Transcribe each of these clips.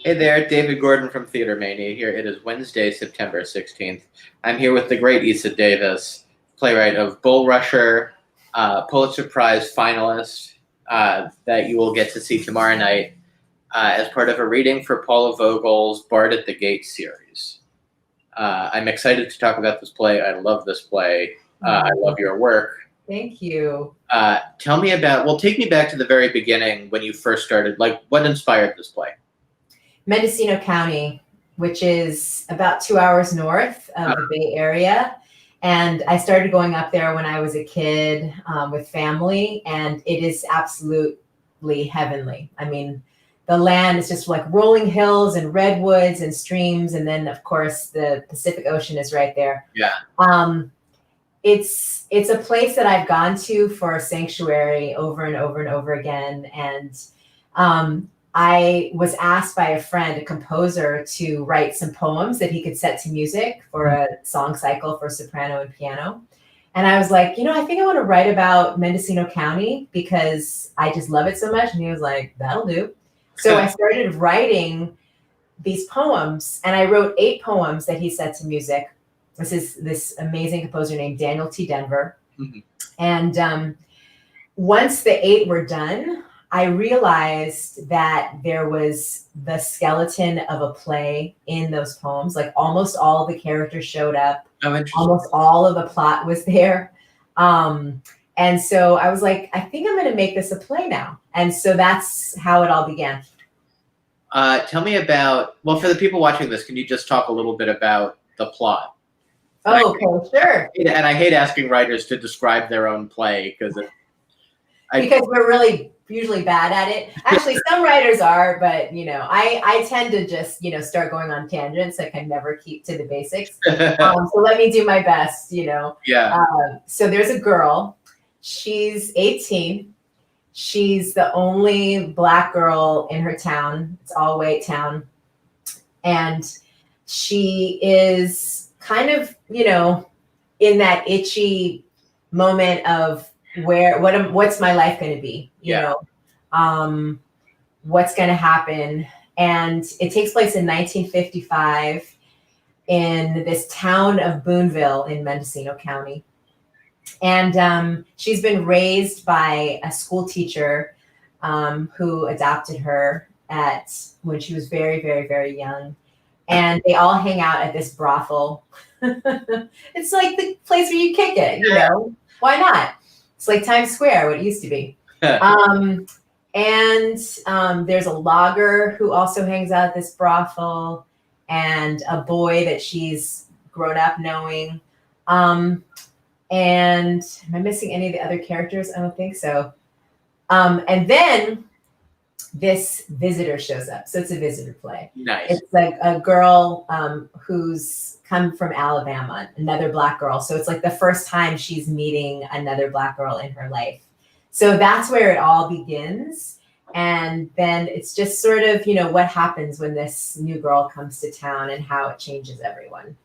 Hey there, David Gordon from TheaterMania here. It is Wednesday, September 16th. I'm here with the great Eisa Davis, playwright of Bulrusher, Pulitzer Prize finalist, that you will get to see tomorrow night as part of a reading for Paula Vogel's Bard at the Gate series. I'm excited to talk about this play. I love this play. I love your work. Thank you. Tell me about, take me back to the very beginning when you first started. Like, what inspired this play? Mendocino County, which is about 2 hours north of the Bay Area. And I started going up there when I was a kid with family, and it is absolutely heavenly. I mean, the land is just like rolling hills and redwoods and streams. And then, of course, the Pacific Ocean is right there. Yeah. It's a place that I've gone to for a sanctuary over and over and over again. And I was asked by a friend, a composer, to write some poems that he could set to music for a song cycle for soprano and piano. And I was like, I think I want to write about Mendocino County because I just love it so much. And he was like, that'll do. So I started writing these poems, and I wrote 8 poems that he set to music. This is this amazing composer named Daniel T. Denver. Mm-hmm. And once the 8 were done, I realized that there was the skeleton of a play in those poems. Like almost all of the characters showed up. Oh, interesting. Almost all of the plot was there. And so I was like, I think I'm going to make this a play now. And so that's how it all began. Tell me about, for the people watching this, can you just talk a little bit about the plot? Oh, okay, sure. And I hate asking writers to describe their own play because we're really usually bad at it. Actually, some writers are, but I tend to just start going on tangents. I can never keep to the basics. So let me do my best. Yeah. So there's a girl. She's 18. She's the only Black girl in her town. It's all white town, and she is kind of in that itchy moment of what's my life going to be, what's going to happen. And it takes place in 1955 in this town of Boonville in Mendocino County. And she's been raised by a school teacher who adopted her when she was very, very, very young. And they all hang out at this brothel. It's like the place where you kick it, Why not? It's like Times Square, what it used to be. And there's a logger who also hangs out at this brothel, and a boy that she's grown up knowing. And am I missing any of the other characters? I don't think so. And then this visitor shows up. So it's a visitor play. Nice. It's like a girl who's come from Alabama, another Black girl. So it's like the first time she's meeting another Black girl in her life. So that's where it all begins. And then it's just sort of, what happens when this new girl comes to town and how it changes everyone.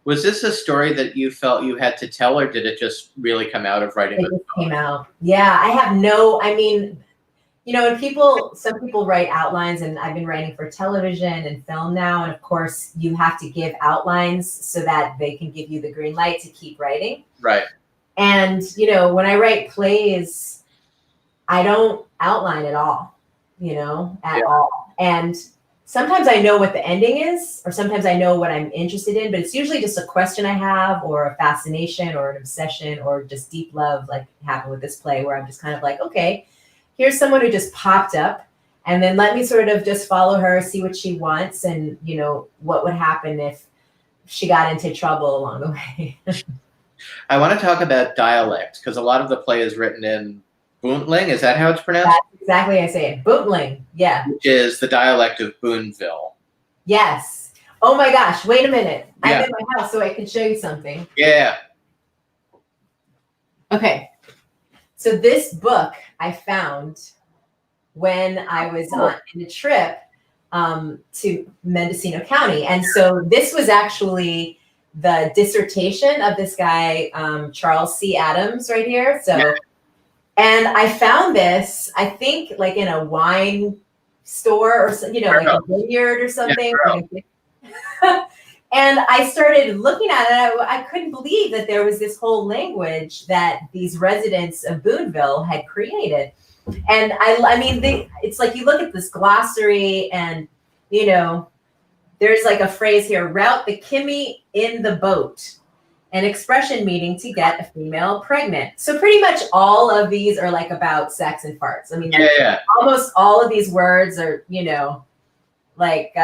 Was this a story that you felt you had to tell, or did it just really come out of writing? It just came out. Yeah, some people write outlines, and I've been writing for television and film now. And of course you have to give outlines so that they can give you the green light to keep writing. Right. And, when I write plays, I don't outline at all, at all. And sometimes I know what the ending is, or sometimes I know what I'm interested in, but it's usually just a question I have, or a fascination, or an obsession, or just deep love, like happened with this play, where I'm just kind of like, okay, here's someone who just popped up, and then let me sort of just follow her, see what she wants, and what would happen if she got into trouble along the way. I want to talk about dialect, because a lot of the play is written in Boontling. Is that how it's pronounced? That's exactly how I say it. Boontling, yeah. Which is the dialect of Boonville. Yes. Oh my gosh, wait a minute. Yeah. I'm in my house so I can show you something. Yeah. Okay. So this book I found when I was on a trip to Mendocino County. And so this was actually the dissertation of this guy, Charles C. Adams, right here. So, and I found this, I think, like in a wine store or like a vineyard or something. Yeah, and I started looking at it. I couldn't believe that there was this whole language that these residents of Boonville had created. And I mean, it's like you look at this glossary and, there's like a phrase here, route the Kimmy in the boat, an expression meaning to get a female pregnant. So pretty much all of these are like about sex and farts. I mean, almost all of these words are, like,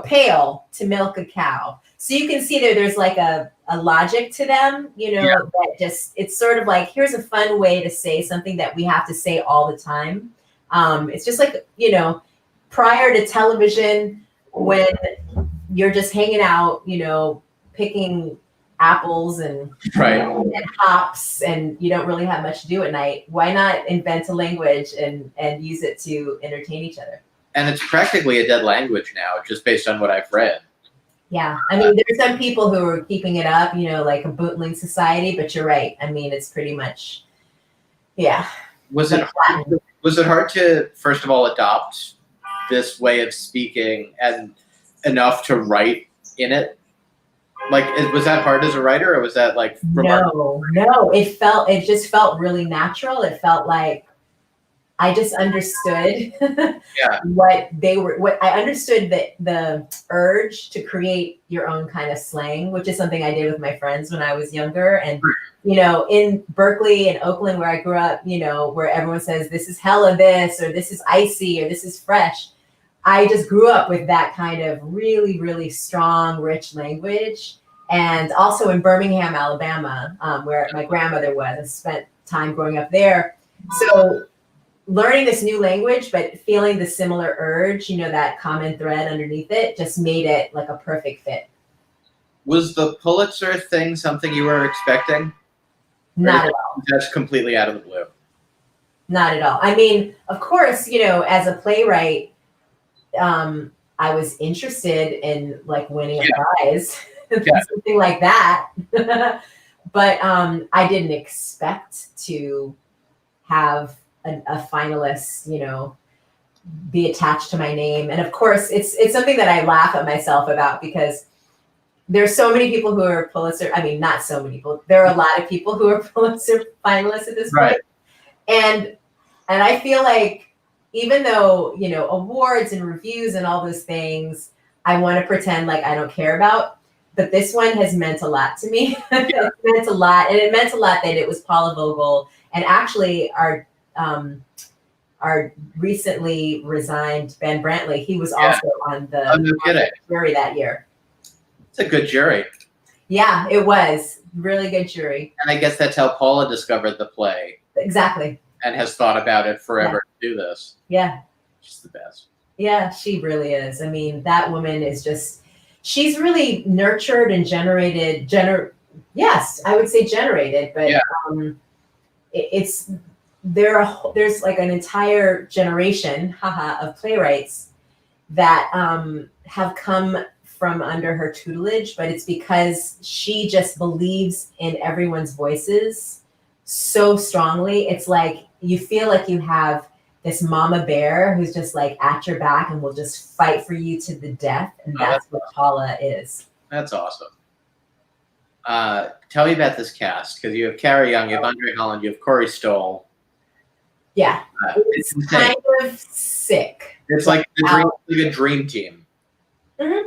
pale to milk a cow. So you can see there's like a logic to them, that just, it's sort of like, here's a fun way to say something that we have to say all the time. It's just like, prior to television, when you're just hanging out, picking apples and hops, and you don't really have much to do at night, why not invent a language and use it to entertain each other? And it's practically a dead language now, just based on what I've read. Yeah, I mean, there's some people who are keeping it up, like a bootling society, but you're right. I mean, it's pretty much, yeah. Was it hard to, first of all, adopt this way of speaking and enough to write in it? Like, was that hard as a writer, or was that like remarkable? No, it just felt really natural. It felt like I just understood what I understood, the urge to create your own kind of slang, which is something I did with my friends when I was younger. And, in Berkeley and Oakland, where I grew up, where everyone says, this is hella this, or this is icy, or this is fresh. I just grew up with that kind of really, really strong, rich language. And also in Birmingham, Alabama, where my grandmother was, I spent time growing up there. So learning this new language, but feeling the similar urge, that common thread underneath it, just made it like a perfect fit. Was the Pulitzer thing something you were expecting? Not at all. That's completely out of the blue. Not at all. I mean, of course, as a playwright, I was interested in like winning a prize, something like that. But I didn't expect to have a finalist, be attached to my name. And of course, it's something that I laugh at myself about, because there's so many people who are Pulitzer. I mean, not so many people. There are a lot of people who are Pulitzer finalists at this point. And I feel like, even though, awards and reviews and all those things, I want to pretend like I don't care about, but this one has meant a lot to me. It meant a lot. And it meant a lot that it was Paula Vogel, and actually our recently resigned Ben Brantley. He was also on the jury that year. It's a good jury. Yeah, it was really good jury. And I guess that's how Paula discovered the play. Exactly. And has thought about it forever to do this. Yeah. She's the best. Yeah, she really is. I mean, that woman is just, she's really nurtured and generated, yes, I would say generated, but there's like an entire generation, of playwrights that have come from under her tutelage, but it's because she just believes in everyone's voices so strongly. It's like you feel like you have this mama bear who's just like at your back and will just fight for you to the death. And that's what Paula is. That's awesome. Tell me about this cast, because you have Carrie Young, you have Andre Holland, you have Corey Stoll. Yeah, it's kind of sick. It's like the dream team. Mm-hmm.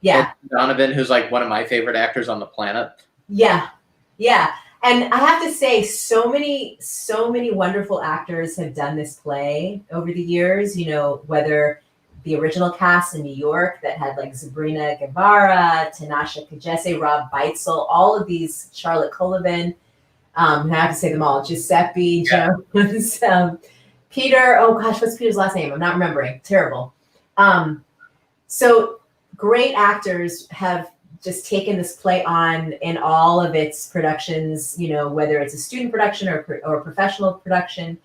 Yeah. And Donovan, who's like one of my favorite actors on the planet. Yeah. And I have to say, so many wonderful actors have done this play over the years, whether the original cast in New York that had like Sabrina Guevara, Tanasha Kajese, Rob Beitzel, all of these, Charlotte Colvin, I have to say them all, Giuseppe Jones, Peter, oh gosh, what's Peter's last name? I'm not remembering, terrible. So great actors have just taken this play on in all of its productions, whether it's a student production or a professional production.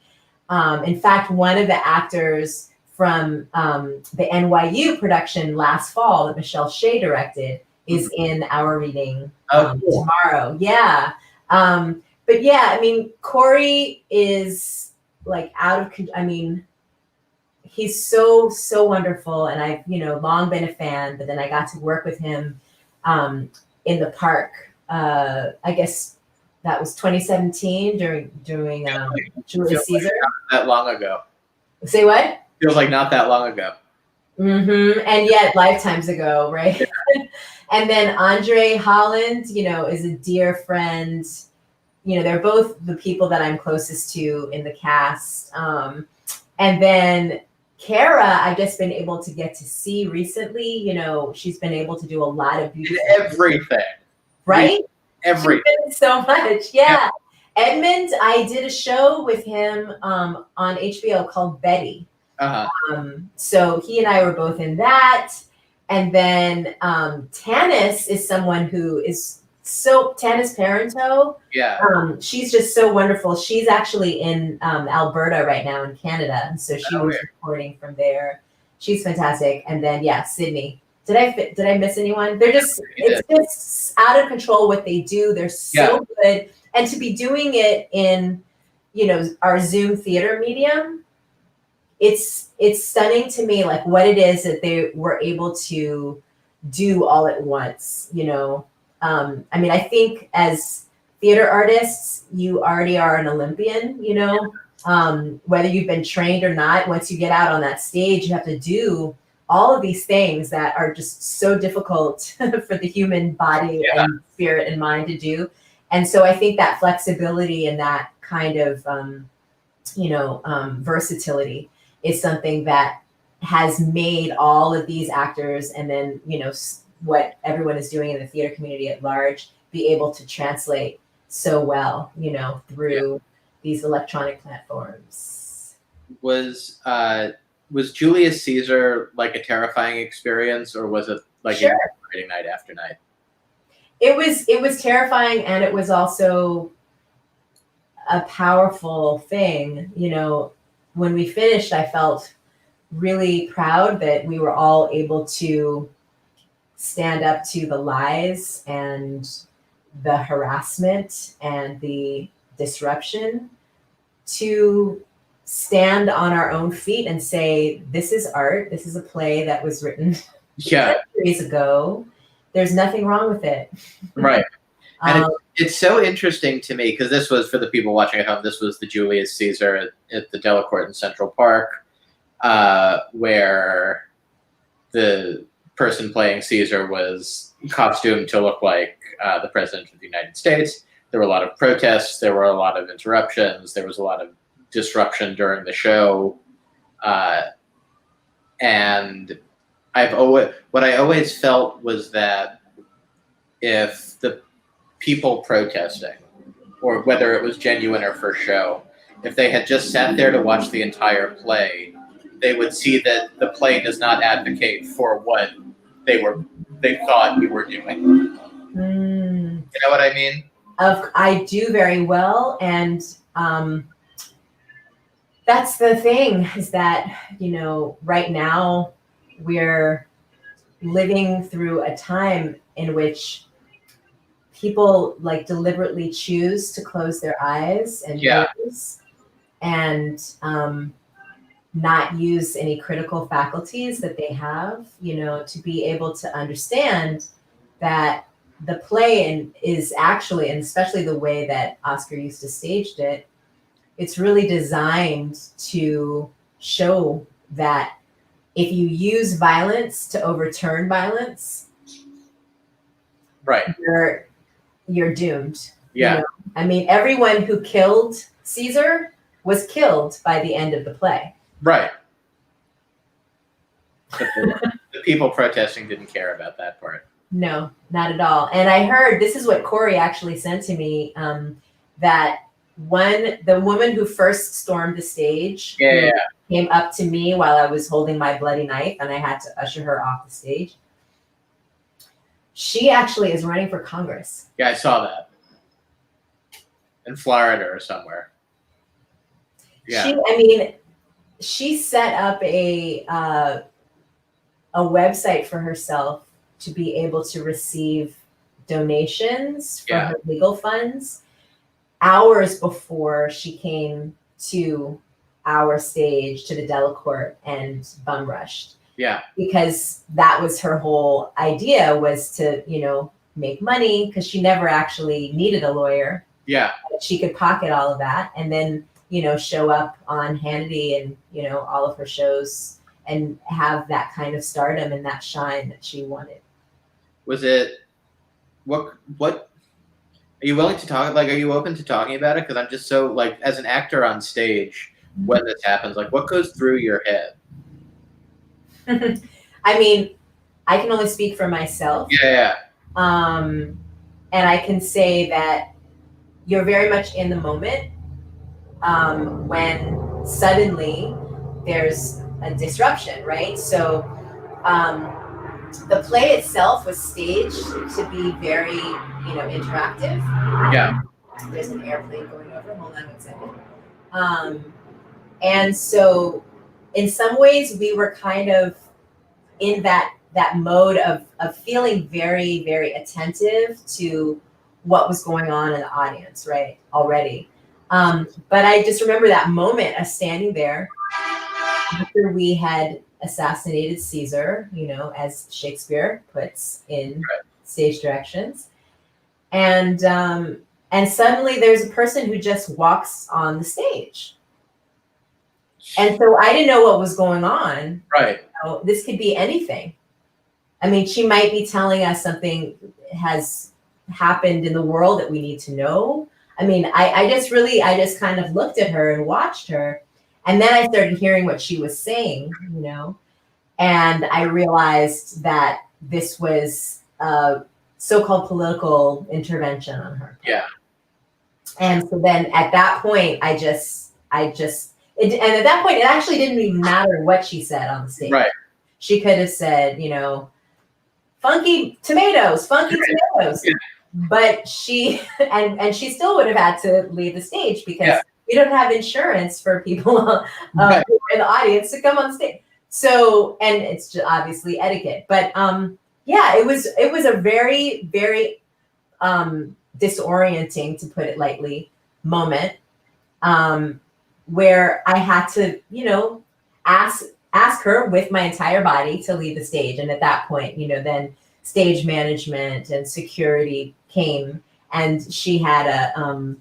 In fact, one of the actors from the NYU production last fall that Michelle Shea directed is in our reading tomorrow. Yeah. But yeah, I mean, Corey is like he's so wonderful, and I've long been a fan. But then I got to work with him in the park. I guess that was 2017 during Julius Caesar. Not that long ago. Say what? Feels like not that long ago. And yet lifetimes ago, right? Yeah. And then Andre Holland, is a dear friend. They're both the people that I'm closest to in the cast. And then Kara, I've just been able to get to see recently. She's been able to do a lot of beautiful everything. Right? Everything. So much. Yeah. Edmund, I did a show with him on HBO called Betty. So he and I were both in that. And then Tanis is someone who is Tanis Parento. Yeah. She's just so wonderful. She's actually in Alberta right now in Canada. And so she was recording from there. She's fantastic. And then, Sydney. Did I miss anyone? It's just out of control what they do. They're so good. And to be doing it in, our Zoom theater medium, it's stunning to me, like what it is that they were able to do all at once. I think as theater artists, you already are an Olympian, whether you've been trained or not. Once you get out on that stage, you have to do all of these things that are just so difficult for the human body and spirit and mind to do. And so I think that flexibility and that kind of, versatility is something that has made all of these actors, and then, what everyone is doing in the theater community at large, be able to translate so well, through these electronic platforms. Was Julius Caesar like a terrifying experience, or was it like exhilarating night after night? It was terrifying, and it was also a powerful thing. When we finished, I felt really proud that we were all able to stand up to the lies and the harassment and the disruption, to stand on our own feet and say, this is art. This is a play that was written centuries ago. There's nothing wrong with it. Right. And it's so interesting to me, because this was, for the people watching at home, this was the Julius Caesar at the Delacorte in Central Park, where the person playing Caesar was costumed to look like the President of the United States. There were a lot of protests. There were a lot of interruptions. There was a lot of disruption during the show. And what I always felt was that if the people protesting, or whether it was genuine or for show, if they had just sat there to watch the entire play, they would see that the play does not advocate for what they thought you were doing. You know what I mean? I do very well, and that's the thing, is that right now we're living through a time in which people like deliberately choose to close their eyes and ears and not use any critical faculties that they have, to be able to understand that the play is actually, and especially the way that Oscar used to staged it, it's really designed to show that if you use violence to overturn violence, right, you're doomed. Yeah. Everyone who killed Caesar was killed by the end of the play. Right. The people protesting didn't care about that part. No, not at all. And I heard, this is what Corey actually sent to me, that the woman who first stormed the stage came up to me while I was holding my bloody knife and I had to usher her off the stage. She actually is running for Congress. Yeah, I saw that. In Florida or somewhere. Yeah. She set up a website for herself to be able to receive donations for her legal funds hours before she came to our stage to the Delacorte and bum rushed. Yeah. Because that was her whole idea, was to, make money, because she never actually needed a lawyer. Yeah. She could pocket all of that and then, show up on Hannity and, all of her shows and have that kind of stardom and that shine that she wanted. Was it, what, are you willing to talk, like, are you open to talking about it? Because I'm just so, like, as an actor on stage, when this happens, like, what goes through your head? I mean, I can only speak for myself. Yeah. And I can say that you're very much in the moment when suddenly there's a disruption, right? So the play itself was staged to be very, interactive. Yeah. There's an airplane going over. Hold on 1 second. And so in some ways we were kind of in that mode of feeling very, very attentive to what was going on in the audience, right, already. But I just remember that moment of standing there after we had assassinated Caesar, as Shakespeare puts in stage directions. And suddenly there's a person who just walks on the stage. And so I didn't know what was going on. Right. This could be anything. I mean, she might be telling us something has happened in the world that we need to know. I mean, I just kind of looked at her and watched her. And then I started hearing what she was saying, and I realized that this was a so-called political intervention on her. Yeah. And so then at that point, and at that point, it actually didn't even matter what she said on the stage. Right. She could have said, funky tomatoes. Yeah. But she, and she still would have had to leave the stage because we don't have insurance for people who are in the audience to come on stage. So, and it's just obviously etiquette. But it was a very, very disorienting, to put it lightly, moment where I had to, ask her with my entire body to leave the stage. And at that point, then stage management and security came, and she had the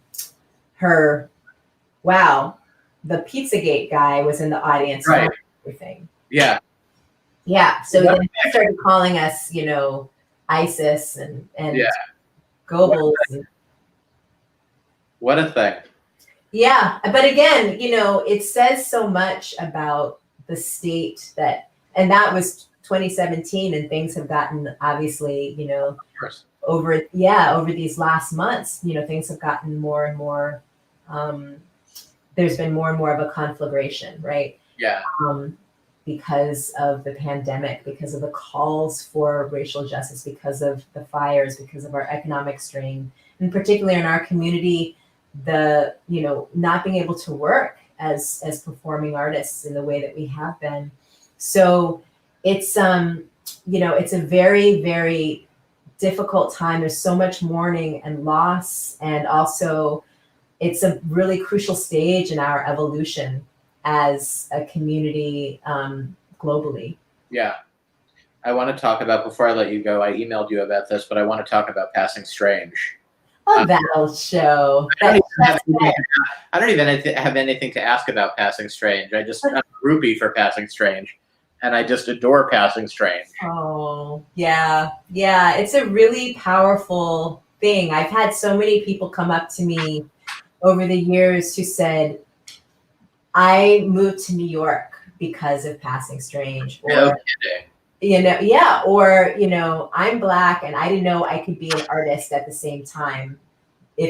Pizzagate guy was in the audience. Right. Everything. Yeah. Yeah. So then they started calling us, ISIS and Goebbels. What a thing. Yeah. But again, it says so much about the state and that was 2017, and things have gotten, obviously, Of course. over these last months, things have gotten more and more, there's been more and more of a conflagration, right? Yeah. Because of the pandemic, because of the calls for racial justice, because of the fires, because of our economic strain, and particularly in our community, the, not being able to work as performing artists in the way that we have been. So it's, it's a very, very difficult time. There's so much mourning and loss. And also it's a really crucial stage in our evolution as a community globally. Yeah. I want to talk about, before I let you go, I emailed you about this, but I want to talk about Passing Strange. Oh, that'll show. I don't even have anything to ask about Passing Strange. I'm a groupie for Passing Strange, and I just adore Passing Strange. Oh, yeah. Yeah, it's a really powerful thing. I've had so many people come up to me over the years who said, I moved to New York because of Passing Strange. Or, no kidding. Or, I'm Black and I didn't know I could be an artist at the same time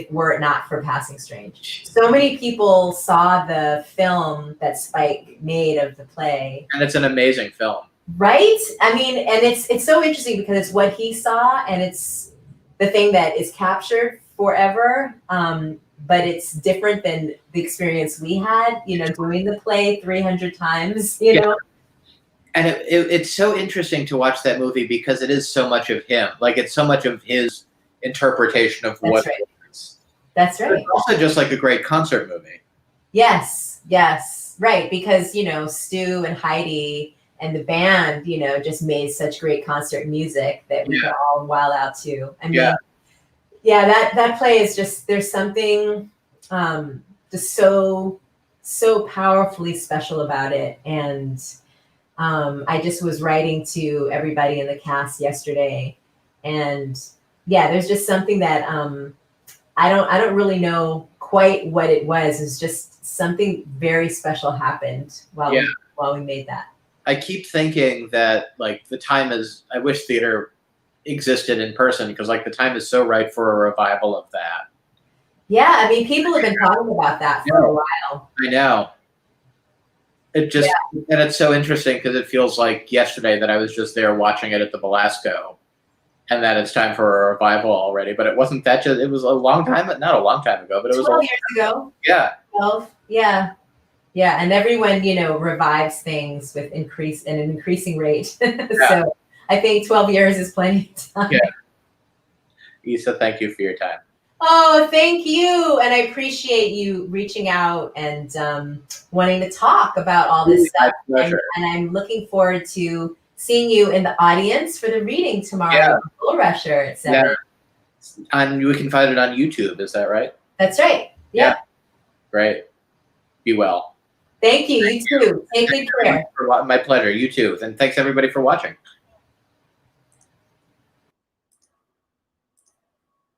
were it not for Passing Strange. So many people saw the film that Spike made of the play. And it's an amazing film. Right? I mean, and it's so interesting because it's what he saw and it's the thing that is captured forever. But it's different than the experience we had, doing the play 300 times, know? And it's so interesting to watch that movie because it is so much of him. Like, it's so much of his interpretation of what it is. That's right. But it's also just like a great concert movie. Yes. right, because Stu and Heidi and the band, just made such great concert music that we could all wild out to. I mean, that play is just, there's something just so powerfully special about it. And I just was writing to everybody in the cast yesterday, and there's just something that I don't really know quite what it was. It's just something very special happened while we made that. I keep thinking that like the time is, I wish theater existed in person, because like the time is so right for a revival of that. Yeah, I mean, people have been talking about that for a while. I know. It just, and it's so interesting because it feels like yesterday that I was just there watching it at the Belasco, and that it's time for a revival already. But it wasn't that just, it was a long time, not a long time ago, but it was 12 years ago. Yeah. 12, yeah. Yeah, and everyone, revives things with an increasing rate. So I think 12 years is plenty of time. Yeah. Isa, thank you for your time. Oh, thank you. And I appreciate you reaching out and wanting to talk about all this stuff. And I'm looking forward to seeing you in the audience for the reading tomorrow. Bulrusher at 7. And you can find it on YouTube, is that right? That's right. Yeah. Great. Be well. Thank you. You too. Take good care. My pleasure. You too. And thanks everybody for watching.